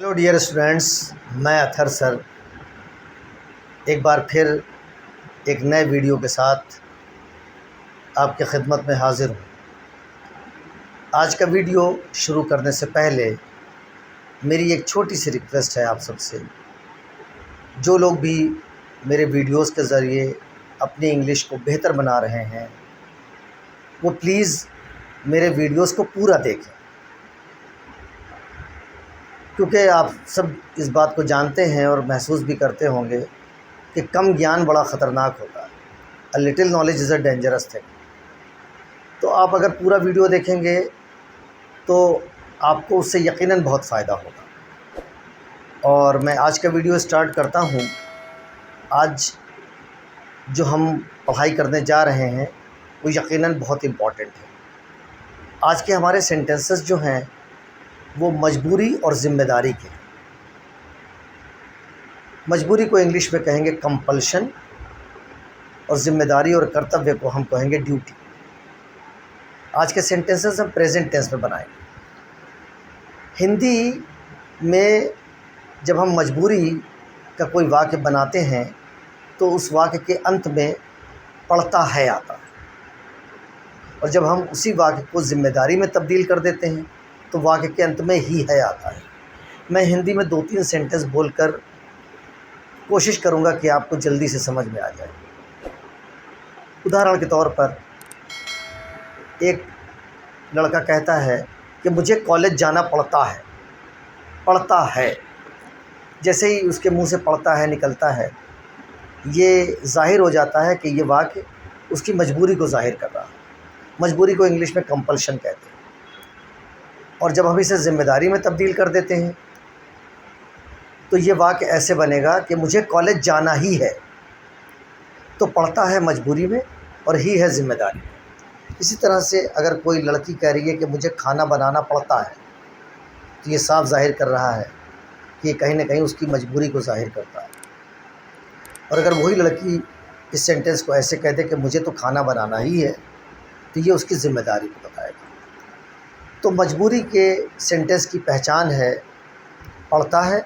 Hello dear students, मैं Athar sir एक बार फिर एक नए वीडियो के साथ आपकी खिदमत में हाज़िर हूँ। आज का वीडियो शुरू करने से पहले मेरी एक छोटी सी रिक्वेस्ट है आप सबसे। जो लोग भी मेरे वीडियोस के ज़रिए अपनी इंग्लिश को बेहतर बना रहे हैं वो प्लीज़ मेरे वीडियोस को पूरा देखें, क्योंकि आप सब इस बात को जानते हैं और महसूस भी करते होंगे कि कम ज्ञान बड़ा ख़तरनाक होता है। A little knowledge is a dangerous thing. तो आप अगर पूरा वीडियो देखेंगे तो आपको उससे यकीनन बहुत फ़ायदा होगा। और मैं आज का वीडियो स्टार्ट करता हूँ। आज जो हम पढ़ाई करने जा रहे हैं वो यकीनन बहुत इम्पॉर्टेंट है। आज के हमारे सेंटेंसेस जो हैं वो मजबूरी और ज़िम्मेदारी के। मजबूरी को इंग्लिश में कहेंगे कंपल्शन और ज़िम्मेदारी और कर्तव्य को हम कहेंगे ड्यूटी। आज के सेंटेंसेस हम प्रेजेंट टेंस में बनाएंगे। हिंदी में जब हम मजबूरी का कोई वाक्य बनाते हैं तो उस वाक्य के अंत में पड़ता है आता है, और जब हम उसी वाक्य को ज़िम्मेदारी में तब्दील कर देते हैं तो वाक्य के अंत में ही है आता है। मैं हिंदी में 2-3 सेंटेंस बोलकर कोशिश करूंगा कि आपको जल्दी से समझ में आ जाए। उदाहरण के तौर पर एक लड़का कहता है कि मुझे कॉलेज जाना पड़ता है। पड़ता है, जैसे ही उसके मुंह से पड़ता है निकलता है, ये ज़ाहिर हो जाता है कि ये वाक्य उसकी मजबूरी को ज़ाहिर कर रहा है। मजबूरी को इंग्लिश में कंपल्शन कहते हैं। और जब हम इसे ज़िम्मेदारी में तब्दील कर देते हैं तो ये वाक्य ऐसे बनेगा कि मुझे कॉलेज जाना ही है। तो पड़ता है मजबूरी में और ही है ज़िम्मेदारी में। इसी तरह से अगर कोई लड़की कह रही है कि मुझे खाना बनाना पड़ता है तो ये साफ जाहिर कर रहा है कि ये कहीं ना कहीं उसकी मजबूरी को जाहिर करता है। और अगर वही लड़की इस सेंटेंस को ऐसे कह दे कि मुझे तो खाना बनाना ही है तो ये उसकी ज़िम्मेदारी को बताएगा। तो मजबूरी के सेंटेंस की पहचान है पड़ता है,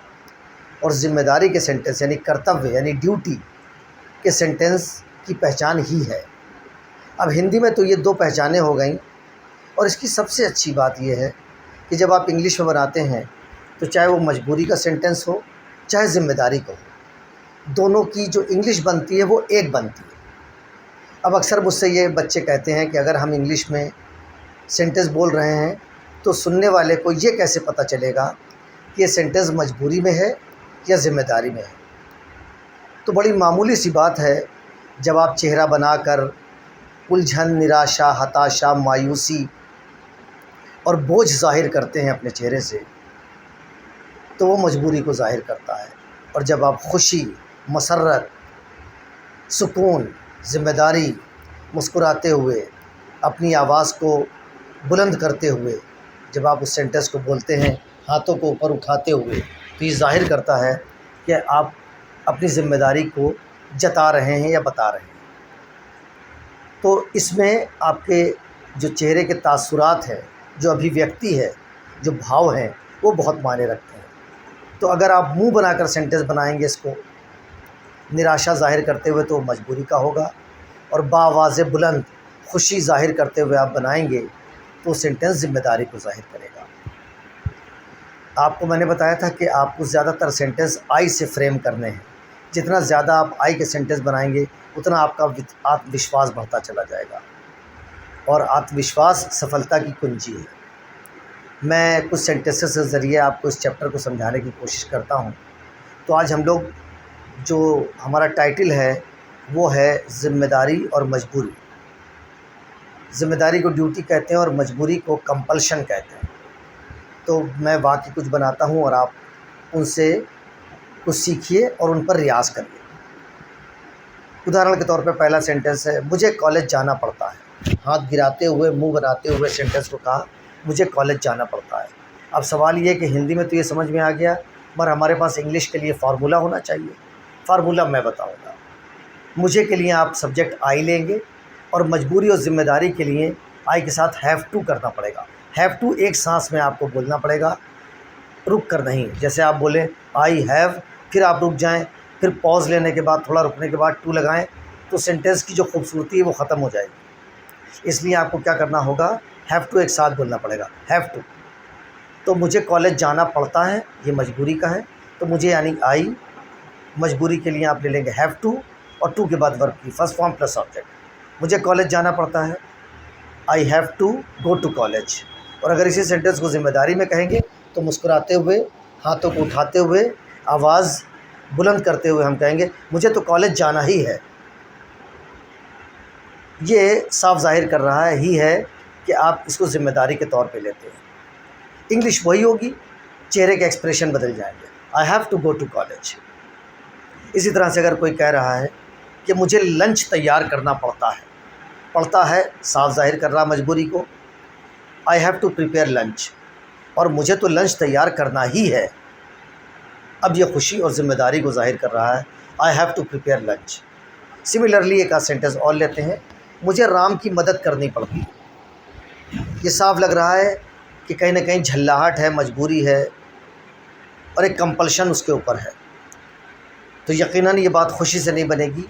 और ज़िम्मेदारी के सेंटेंस यानी कर्तव्य यानी ड्यूटी के सेंटेंस की पहचान ही है। अब हिंदी में तो ये 2 पहचानें हो गई, और इसकी सबसे अच्छी बात यह है कि जब आप इंग्लिश में बनाते हैं तो चाहे वो मजबूरी का सेंटेंस हो चाहे ज़िम्मेदारी का हो, दोनों की जो इंग्लिश बनती है वो एक बनती है। अब अक्सर मुझसे ये बच्चे कहते हैं कि अगर हम इंग्लिश में सेंटेंस बोल रहे हैं तो सुनने वाले को ये कैसे पता चलेगा कि ये सेंटेंस मजबूरी में है या ज़िम्मेदारी में है। तो बड़ी मामूली सी बात है, जब आप चेहरा बनाकर उलझन, निराशा, हताशा, मायूसी और बोझ ज़ाहिर करते हैं अपने चेहरे से तो वो मजबूरी को ज़ाहिर करता है। और जब आप खुशी, मसर्रत, सुकून, ज़िम्मेदारी, मुस्कुराते हुए, अपनी आवाज़ को बुलंद करते हुए जब आप उस सेंटेंस को बोलते हैं हाथों को ऊपर उठाते हुए, तो ये ज़ाहिर करता है कि आप अपनी ज़िम्मेदारी को जता रहे हैं या बता रहे हैं। तो इसमें आपके जो चेहरे के तासुरात हैं, जो अभिव्यक्ति है, जो भाव हैं, वो बहुत मायने रखते हैं। तो अगर आप मुंह बनाकर सेंटेंस बनाएंगे इसको निराशा ज़ाहिर करते हुए तो मजबूरी का होगा, और बाआवाज़ बुलंद खुशी ज़ाहिर करते हुए आप बनाएंगे तो सेंटेंस ज़िम्मेदारी को ज़ाहिर करेगा। आपको मैंने बताया था कि आपको ज़्यादातर सेंटेंस आई से फ्रेम करने हैं। जितना ज़्यादा आप आई के सेंटेंस बनाएंगे उतना आपका आत्मविश्वास बढ़ता चला जाएगा, और आत्मविश्वास सफलता की कुंजी है। मैं कुछ सेंटेंसेस के ज़रिए आपको इस चैप्टर को समझाने की कोशिश करता हूँ। तो आज हम लोग जो हमारा टाइटल है वो है ज़िम्मेदारी और मजबूरी। ज़िम्मेदारी को ड्यूटी कहते हैं और मजबूरी को कंपल्शन कहते हैं। तो मैं वाक्य कुछ बनाता हूँ और आप उनसे कुछ सीखिए और उन पर रियाज़ करिए। उदाहरण के तौर पर पहला सेंटेंस है मुझे कॉलेज जाना पड़ता है। हाथ गिराते हुए, मुंह बनाते हुए सेंटेंस को कहा मुझे कॉलेज जाना पड़ता है। अब सवाल ये है कि हिंदी में तो ये समझ में आ गया, मगर हमारे पास इंग्लिश के लिए फार्मूला होना चाहिए। फार्मूला मैं बताऊंगा। मुझे के लिए आप सब्जेक्ट आई लेंगे, और मजबूरी और ज़िम्मेदारी के लिए आई के साथ हैव टू करना पड़ेगा। हैव टू एक सांस में आपको बोलना पड़ेगा। रुक कर नहीं। जैसे आप बोलें आई हैव, फिर आप रुक जाएं, फिर पॉज़ लेने के बाद थोड़ा रुकने के बाद टू लगाएं, तो सेंटेंस की जो खूबसूरती है वो ख़त्म हो जाएगी। इसलिए आपको क्या करना होगा, हैव टू एक साथ बोलना पड़ेगा, हैव टू। तो मुझे कॉलेज जाना पड़ता है, ये मजबूरी का है, तो मुझे यानी आई, मजबूरी के लिए आप ले लेंगे हैव टू और टू के बाद वर्ब की फर्स्ट फॉर्म प्लस ऑब्जेक्ट। मुझे कॉलेज जाना पड़ता है, I have to go to college. और अगर इसी सेंटेंस को ज़िम्मेदारी में कहेंगे तो मुस्कुराते हुए, हाथों को उठाते हुए, आवाज़ बुलंद करते हुए हम कहेंगे मुझे तो कॉलेज जाना ही है। ये साफ ज़ाहिर कर रहा है ही है कि आप इसको ज़िम्मेदारी के तौर पे लेते हैं। इंग्लिश वही होगी, चेहरे के एक्सप्रेशन बदल जाएंगे, I have to go to college. इसी तरह से अगर कोई कह रहा है कि मुझे लंच तैयार करना पड़ता है साफ ज़ाहिर कर रहा मजबूरी को, I have to prepare lunch, और मुझे तो लंच तैयार करना ही है। अब ये खुशी और ज़िम्मेदारी को ज़ाहिर कर रहा है, I have to prepare lunch. Similarly एक सेंटेंस और लेते हैं, मुझे राम की मदद करनी पड़ती है। ये साफ लग रहा है कि कहीं ना कहीं झल्लाहट है, मजबूरी है और एक कंपल्शन उसके ऊपर है। तो यकीनन ये बात खुशी से नहीं बनेगी,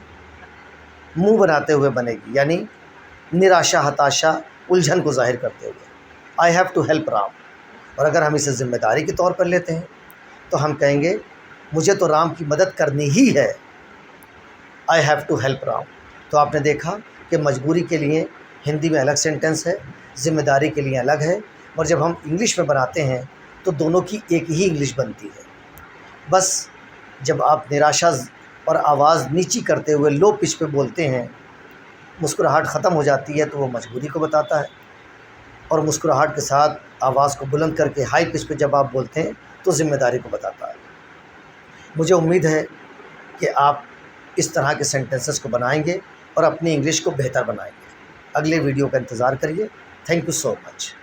मुंह बनाते हुए बनेगी, यानी निराशा, हताशा, उलझन को ज़ाहिर करते हुए, I have to help Ram. और अगर हम इसे ज़िम्मेदारी के तौर पर लेते हैं तो हम कहेंगे मुझे तो राम की मदद करनी ही है, I have to help Ram. तो आपने देखा कि मजबूरी के लिए हिंदी में अलग सेंटेंस है, ज़िम्मेदारी के लिए अलग है, और जब हम इंग्लिश में बनाते हैं तो दोनों की एक ही इंग्लिश बनती है। बस जब आप निराशा और आवाज़ नीची करते हुए लो पिच पे बोलते हैं, मुस्कुराहट ख़त्म हो जाती है, तो वो मजबूरी को बताता है, और मुस्कुराहट के साथ आवाज़ को बुलंद करके हाई पिच पे जब आप बोलते हैं तो ज़िम्मेदारी को बताता है। मुझे उम्मीद है कि आप इस तरह के सेंटेंसेस को बनाएंगे और अपनी इंग्लिश को बेहतर बनाएंगे। अगले वीडियो का इंतज़ार करिए। Thank you so much.